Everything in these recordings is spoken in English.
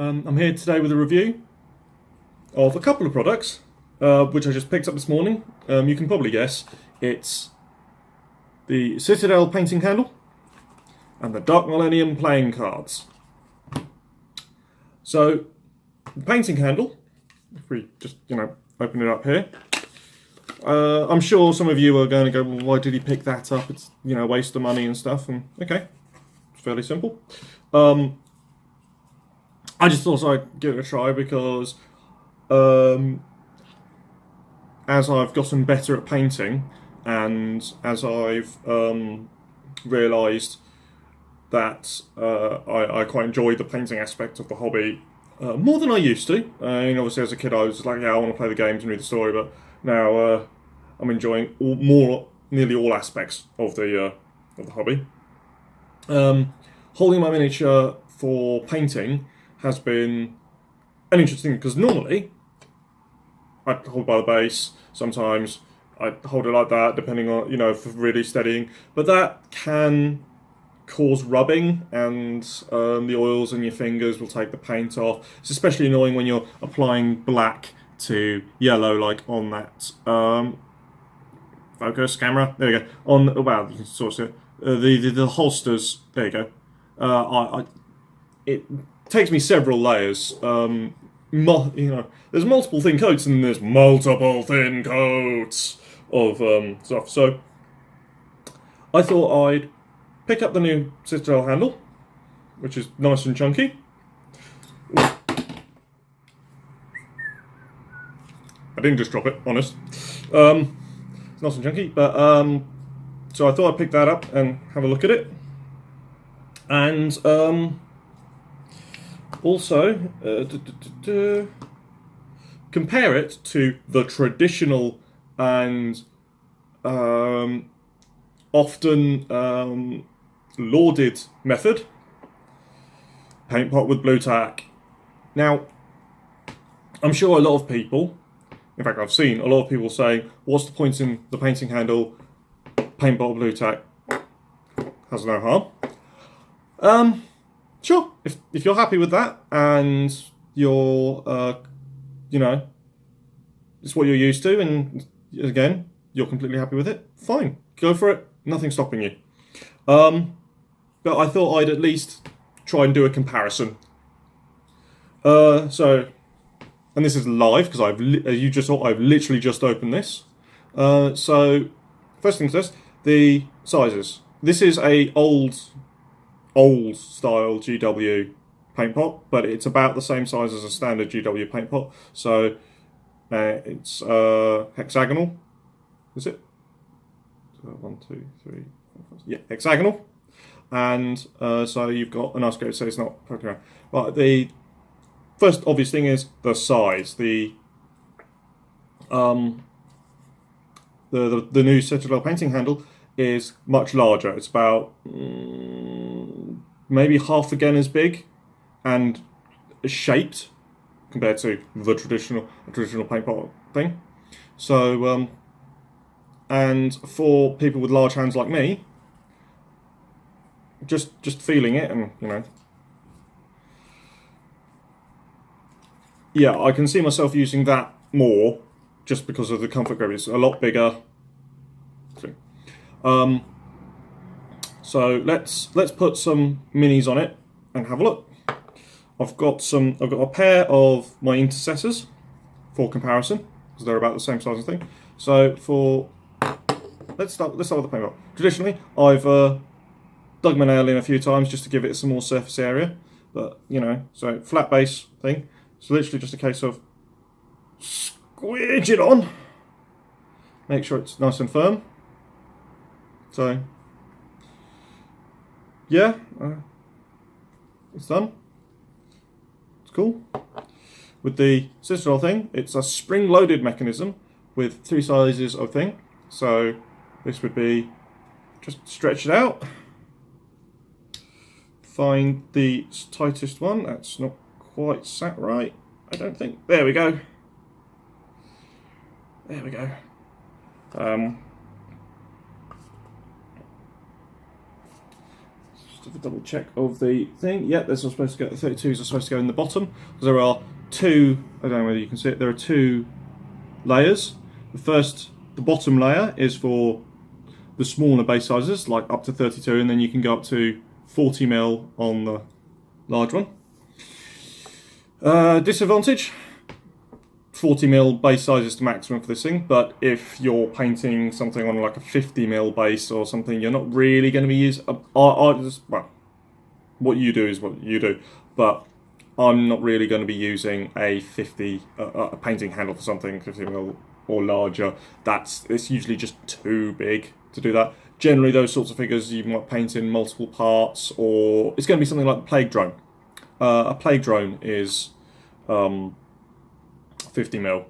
I'm here today with a review of a couple of products, which I just picked up this morning. You can probably guess. It's the Citadel painting handle and the Dark Millennium playing cards. So, the painting handle, if we just, open it up here. I'm sure some of you are going to go, well, why did he pick that up? It's, a waste of money and stuff. And okay, it's fairly simple. I just thought I'd give it a try because as I've gotten better at painting and as I've realised that I quite enjoy the painting aspect of the hobby more than I used to. Obviously as a kid I was like, yeah, I want to play the games and read the story, but now I'm enjoying nearly all aspects of the hobby. Holding my miniature for painting has been an interesting thing because normally I hold by the base, sometimes I hold it like that depending on, for really steadying, but that can cause rubbing and the oils in your fingers will take the paint off. It's especially annoying when you're applying black to yellow, like on that focus camera. There you go. Wow, you can sort of see it. The holsters. There you go. It takes me several layers. There's multiple thin coats and there's multiple thin coats of stuff. So I thought I'd pick up the new Citadel handle, which is nice and chunky. I didn't just drop it, honest. It's nice and chunky, but so I thought I'd pick that up and have a look at it. And also compare it to the traditional and often lauded method, paint pot with blue tack. Now, I'm sure a lot of people, in fact I've seen a lot of people saying, what's the point in the painting handle, paint pot with blue tack, has no harm. Sure, if you're happy with that and you're, it's what you're used to and again, you're completely happy with it, fine, go for it, nothing's stopping you. But I thought I'd at least try and do a comparison. And this is live because as you just saw, I've literally just opened this. So, first things first, the sizes. This is a old style GW paint pot, but it's about the same size as a standard GW paint pot. So it's hexagonal. Is it? 1, 2, 3, 4, 5. Yeah, hexagonal. And so you've got a nice grip, so it's not poking around. Right, the first obvious thing is the size. The new Citadel painting handle is much larger. It's about maybe half again as big and shaped compared to the traditional paint pot thing. So and for people with large hands like me, just feeling it and yeah, I can see myself using that more just because of the comfort grip. It's a lot bigger. So let's put some minis on it and have a look. I've got a pair of my intercessors for comparison because they're about the same size thing. So let's start with the paint pot. Traditionally, I've dug my nail in a few times just to give it some more surface area, but so flat base thing. So literally just a case of squidge it on, make sure it's nice and firm. So yeah, it's done. It's cool. With the Citadel thing, it's a spring-loaded mechanism with 3 sizes of thing. So this would be just stretch it out. Find the tightest one. That's not quite sat right, I don't think. There we go. There we go. have a double check of the thing. Yeah, they're supposed to go. The 32s are supposed to go in the bottom because there are two. I don't know whether you can see it. There are two layers. The bottom layer is for the smaller base sizes, like up to 32, and then you can go up to 40mm on the large one. Disadvantage: 40mm base size is the maximum for this thing, but if you're painting something on like a 50mm base or something, you're not really going to be using. Well, what you do is what you do, but I'm not really going to be using a painting handle for something 50mm or larger. It's usually just too big to do that. Generally, those sorts of figures you might paint in multiple parts, or it's going to be something like the plague drone. A plague drone is 50mm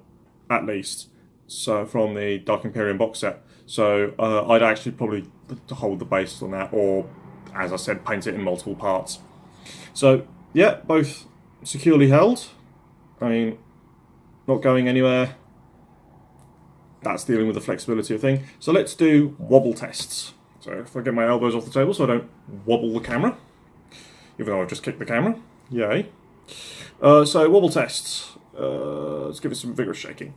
at least, so from the Dark Imperium box set. So I'd actually probably hold the base on that, or as I said, paint it in multiple parts. So yeah, both securely held. I mean, not going anywhere. That's dealing with the flexibility of thing. So let's do wobble tests. So if I get my elbows off the table so I don't wobble the camera, even though I've just kicked the camera. Yay. So wobble tests. Let's give it some vigorous shaking.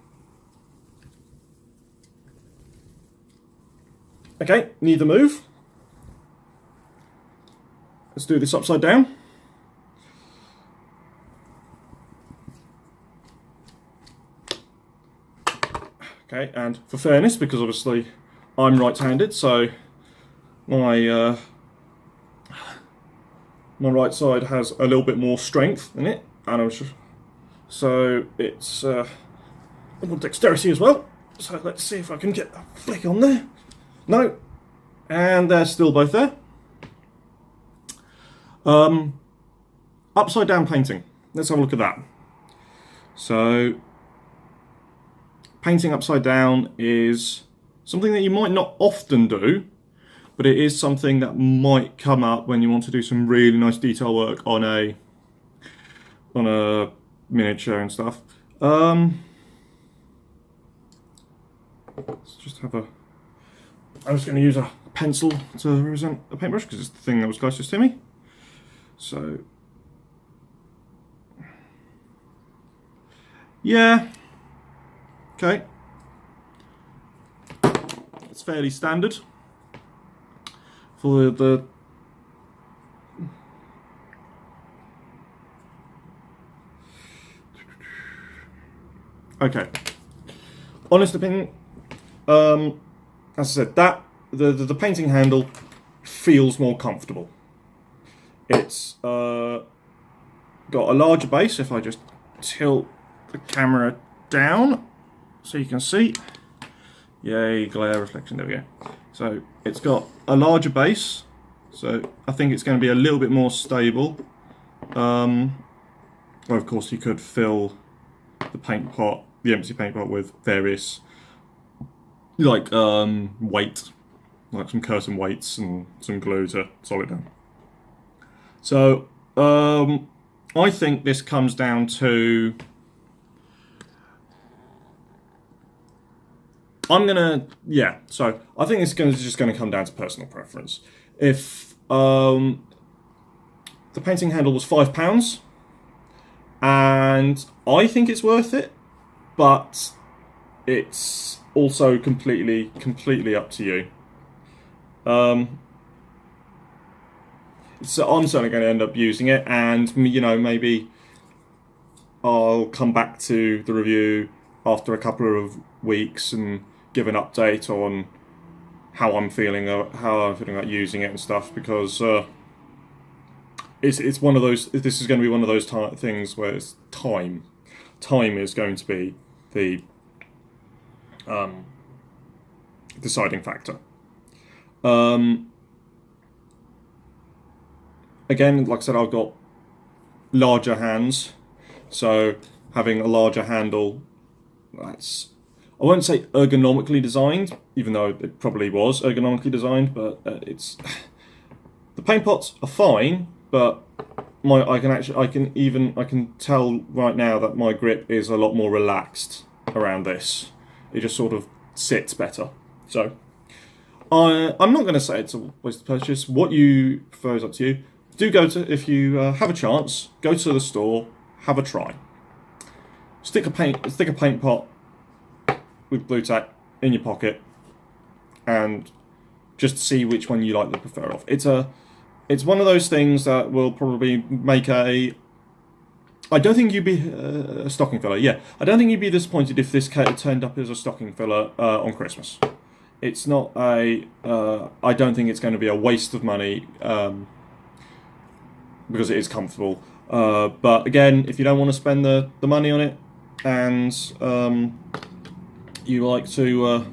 Okay, neither move. Let's do this upside down. Okay, and for fairness, because obviously I'm right-handed, so my right side has a little bit more strength in it, and so it's more dexterity as well. So let's see if I can get a flick on there. No, and they're still both there. Upside down painting. Let's have a look at that. So painting upside down is something that you might not often do, but it is something that might come up when you want to do some really nice detail work on a miniature and stuff. Let's just have a. I'm just going to use a pencil to represent a paintbrush because it's the thing that was closest to me. So yeah. Okay, it's fairly standard for the okay. Honest opinion, as I said, that the painting handle feels more comfortable. It's got a larger base. If I just tilt the camera down, so you can see, yay, glare reflection, there we go. So it's got a larger base, so I think it's going to be a little bit more stable. Well, of course you could fill the paint pot, the empty paint pot, with various, like weight, like some curtain weights and some glue to solid down. So I think this comes down to, so I think it's just going to come down to personal preference. If the painting handle was £5, and I think it's worth it, but it's also completely up to you. So I'm certainly going to end up using it, and maybe I'll come back to the review after a couple of weeks and give an update on how I'm feeling about using it and stuff, because it's one of those. This is going to be one of those things where it's time. Time is going to be the deciding factor. Again, like I said, I've got larger hands, so having a larger handle, that's, I won't say ergonomically designed, even though it probably was ergonomically designed, but it's, the paint pots are fine, but I can tell right now that my grip is a lot more relaxed around this. It just sort of sits better. So I'm not going to say it's a waste of purchase. What you prefer is up to you. Do go to, if you have a chance, go to the store, have a try. Stick a paint pot with blue tack in your pocket, and just see which one you like the prefer of. It's one of those things that will probably make a. I don't think you'd be a stocking filler. Yeah, I don't think you'd be disappointed if this turned up as a stocking filler on Christmas. It's not a. I don't think it's going to be a waste of money because it is comfortable. But again, if you don't want to spend the money on it, and you like to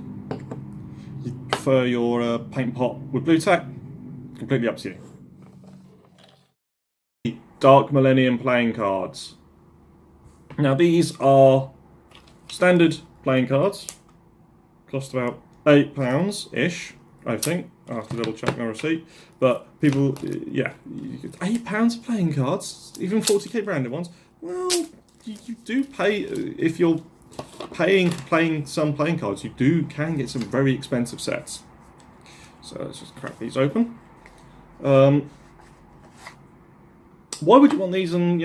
you prefer your paint pot with blue tack, completely up to you. Dark Millennium playing cards. Now these are standard playing cards. Cost about £8-ish, I think. I have to double check my receipt. But people, yeah, £8 for playing cards, even 40k branded ones. Well, you do pay if you're playing some playing cards. You can get some very expensive sets. So let's just crack these open. Why would you want these? And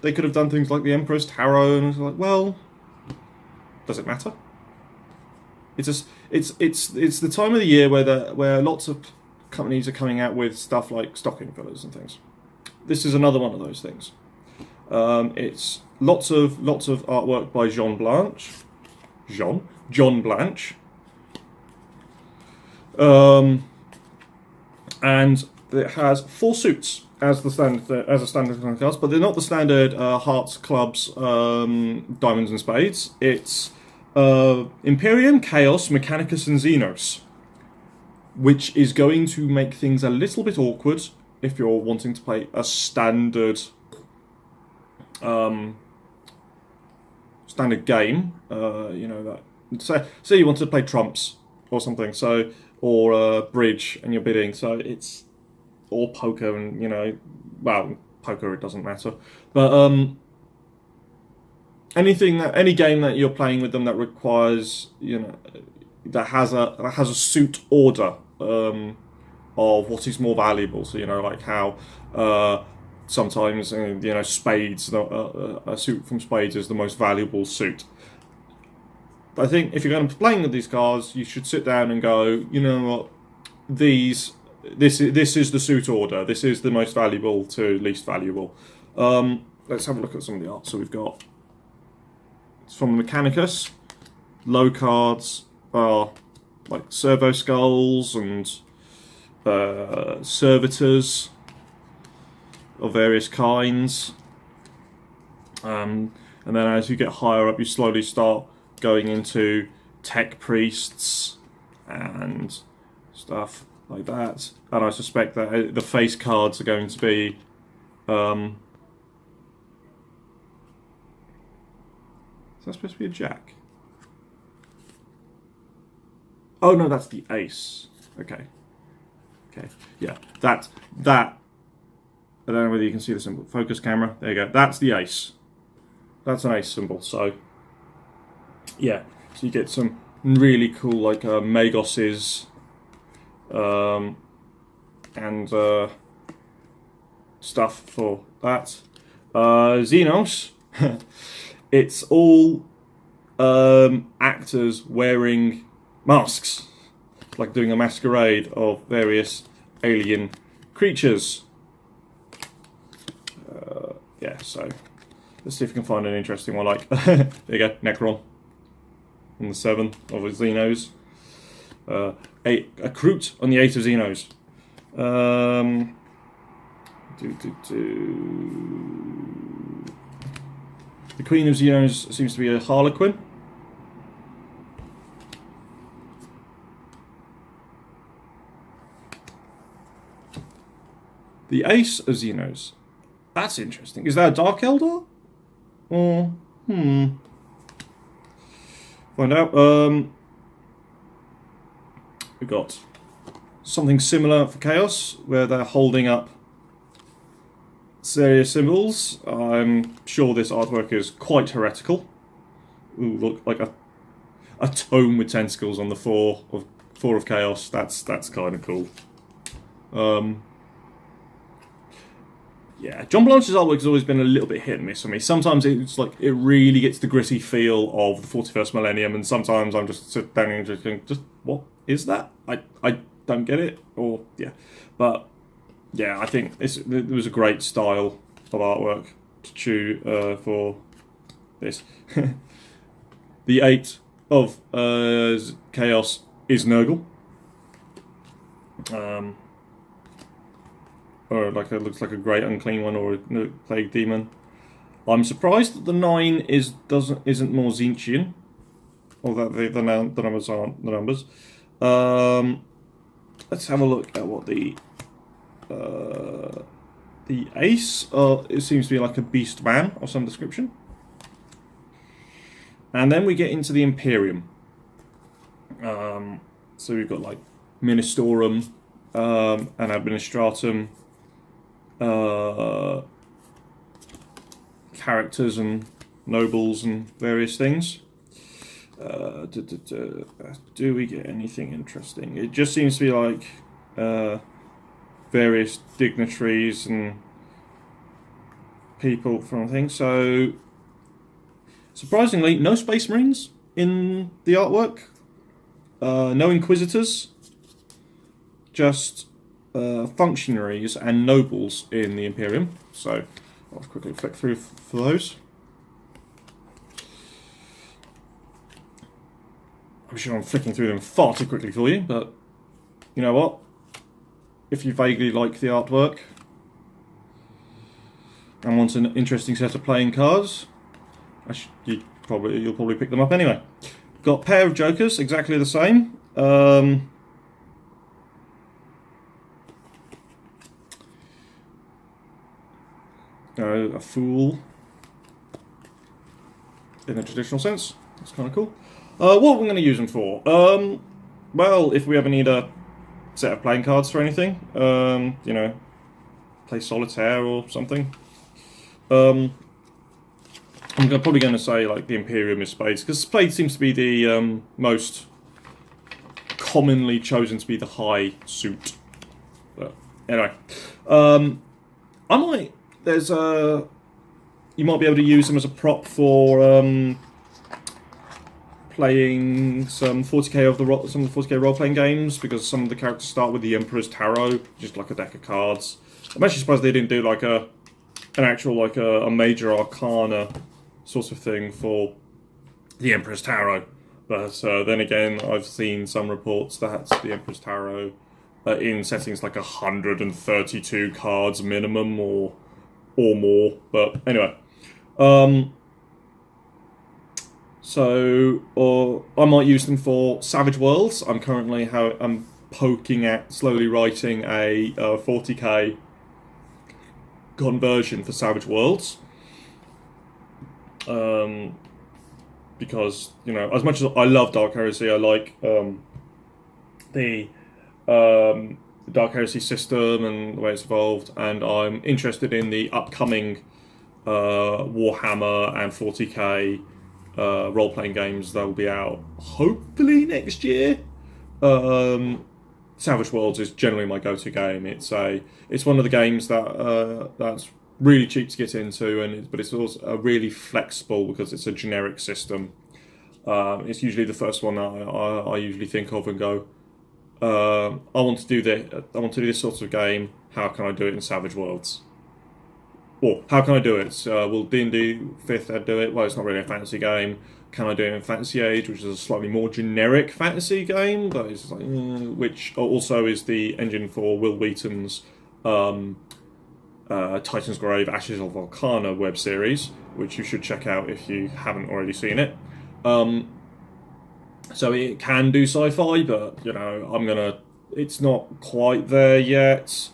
they could have done things like the Emperor's Tarot, and it's like, well, does it matter? It's the time of the year where lots of companies are coming out with stuff like stocking fillers and things. This is another one of those things. It's lots of artwork by John Blanche, and it has 4 suits as a standard cards, but they're not the standard hearts, clubs, diamonds, and spades. It's Imperium, Chaos, Mechanicus, and Xenos, which is going to make things a little bit awkward if you're wanting to play a standard game. Say you want to play trumps or something, or bridge, and you're bidding. Or poker, and poker, it doesn't matter, but any game that you're playing with them that requires that has a suit order of what is more valuable. So like how sometimes spades, a suit from spades is the most valuable suit. But I think if you're going to be playing with these cards, you should sit down and go, you know what, this is the suit order. This is the most valuable to least valuable. Let's have a look at some of the art. So we've got, it's from the Mechanicus. Low cards are like servo skulls and servitors of various kinds. And then as you get higher up, you slowly start going into tech priests and stuff like that. And I suspect that the face cards are going to be is that supposed to be a jack? Oh no, that's the ace. Okay, yeah, that. I don't know whether you can see the symbol. Focus camera. There you go. That's the ace. That's an ace symbol. So yeah, so you get some really cool like Magoses and stuff for that. Xenos. It's all actors wearing masks, like doing a masquerade of various alien creatures. Yeah, so let's see if we can find an interesting one. Like there you go, Necron on the 7 of his Xenos. A Kroot on the 8 of Xenos. The Queen of Xenos seems to be a Harlequin. The Ace of Xenos. That's interesting. Is that a Dark Eldar? Or find out. We've got something similar for Chaos, where they're holding up serious symbols. I'm sure this artwork is quite heretical. Ooh, look, like a tome with tentacles on the 4 4 of Chaos. That's kind of cool. Yeah, John Blanche's artwork has always been a little bit hit and miss for me. Sometimes it's like it really gets the gritty feel of the 41st Millennium, and sometimes I'm just sitting down and just going, just what is that? I don't get it. Or yeah, but yeah, I think it was a great style of artwork to choose for this. The 8 of Chaos is Nurgle. Or like it looks like a great unclean one, or a plague demon. I'm surprised that the 9 isn't more Zinchian, or that the numbers aren't the numbers. Let's have a look at what the Ace. It seems to be like a beast man of some description. And then we get into the Imperium. So we've got like Ministorum and Administratum. Characters and nobles and various things. Do we get anything interesting? It just seems to be like various dignitaries and people from things. So surprisingly, no Space Marines in the artwork. No Inquisitors. Just functionaries and nobles in the Imperium. So I'll quickly flick through for those. I'm sure I'm flicking through them far too quickly for you, but you know what? If you vaguely like the artwork and want an interesting set of playing cards, you'll probably pick them up anyway. Got a pair of Jokers, exactly the same. A Fool in a traditional sense. That's kind of cool. What are we going to use them for? Well, if we ever need a set of playing cards for anything, you know, play solitaire or something. I'm probably going to say like the Imperium is Spades, because Spades seems to be the most commonly chosen to be the high suit. But anyway, I might. There's you might be able to use them as a prop for playing some 40k of some of the 40k role-playing games, because some of the characters start with the Emperor's Tarot, just like a deck of cards. I'm actually surprised they didn't do like an actual like a major arcana sort of thing for the Emperor's Tarot. But then again, I've seen some reports that the Emperor's Tarot in settings like 132 cards minimum or more. But anyway, so I might use them for Savage Worlds. I'm currently poking at slowly writing a 40k conversion for Savage Worlds. Because, you know, as much as I love Dark Heresy, I like the Dark Heresy system and the way it's evolved, and I'm interested in the upcoming Warhammer and 40k role-playing games that will be out hopefully next year. Savage Worlds is generally my go-to game. It's one of the games that's really cheap to get into, but it's also really flexible because it's a generic system. It's usually the first one that I usually think of and go, I want to do this sort of game. How can I do it in Savage Worlds? Or how can I do it? Will D&D 5th Ed do it? Well, it's not really a fantasy game. Can I do it in Fantasy Age, which is a slightly more generic fantasy game, but it's like, which also is the engine for Will Wheaton's Titan's Grave, Ashes of Volcana web series, which you should check out if you haven't already seen it. So it can do sci-fi, but you know, it's not quite there yet.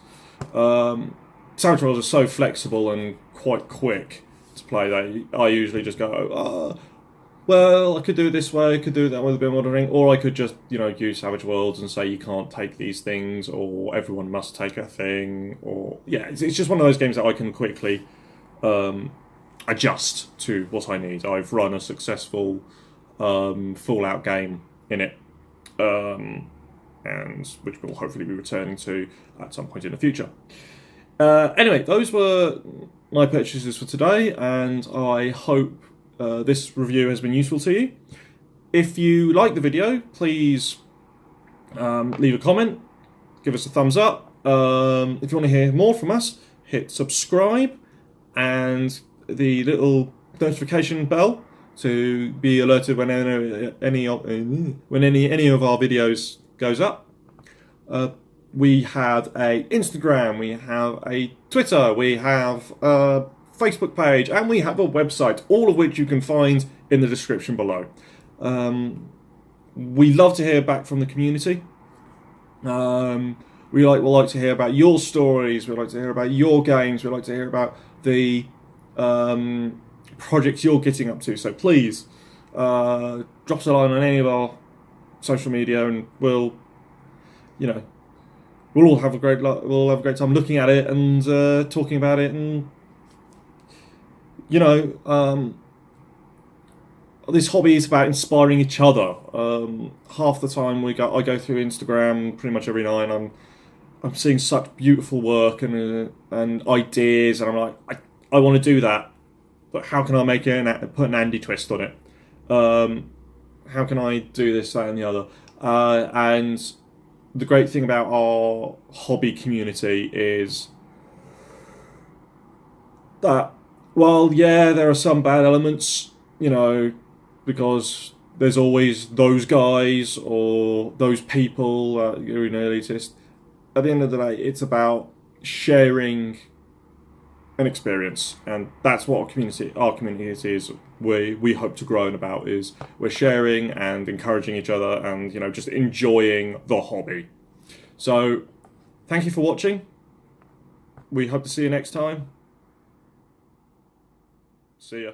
Savage Worlds are so flexible and quite quick to play that I usually just go, well, I could do it this way, I could do it that way with a bit of modelling, or I could just, you know, use Savage Worlds and say you can't take these things, or everyone must take a thing, or yeah, it's just one of those games that I can quickly adjust to what I need. I've run a successful Fallout game in it. and which we'll hopefully be returning to at some point in the future. Anyway, those were my purchases for today, and I hope this review has been useful to you. If you like the video, please leave a comment, give us a thumbs up. If you want to hear more from us, hit subscribe and the little notification bell to be alerted when any of our videos goes up. We have a Instagram, we have a Twitter, we have a Facebook page, and we have a website, all of which you can find in the description below. We love to hear back from the community. We like to hear about your stories, we like to hear about your games, we like to hear about the projects you're getting up to. So please drop us a line on any of our social media, and we'll all have a great time looking at it and talking about it, and this hobby is about inspiring each other. Half the time I go through Instagram pretty much every night, and I'm seeing such beautiful work and ideas, and I'm like, I want to do that, but how can I make it put an Andy twist on it? How can I do this, that, and the other? And the great thing about our hobby community is that, while there are some bad elements, because there's always those guys or those people who are elitist. At the end of the day, it's about sharing an experience, and that's what our community is. We hope to grow about is we're sharing and encouraging each other, and just enjoying the hobby. So, thank you for watching. We hope to see you next time. See ya.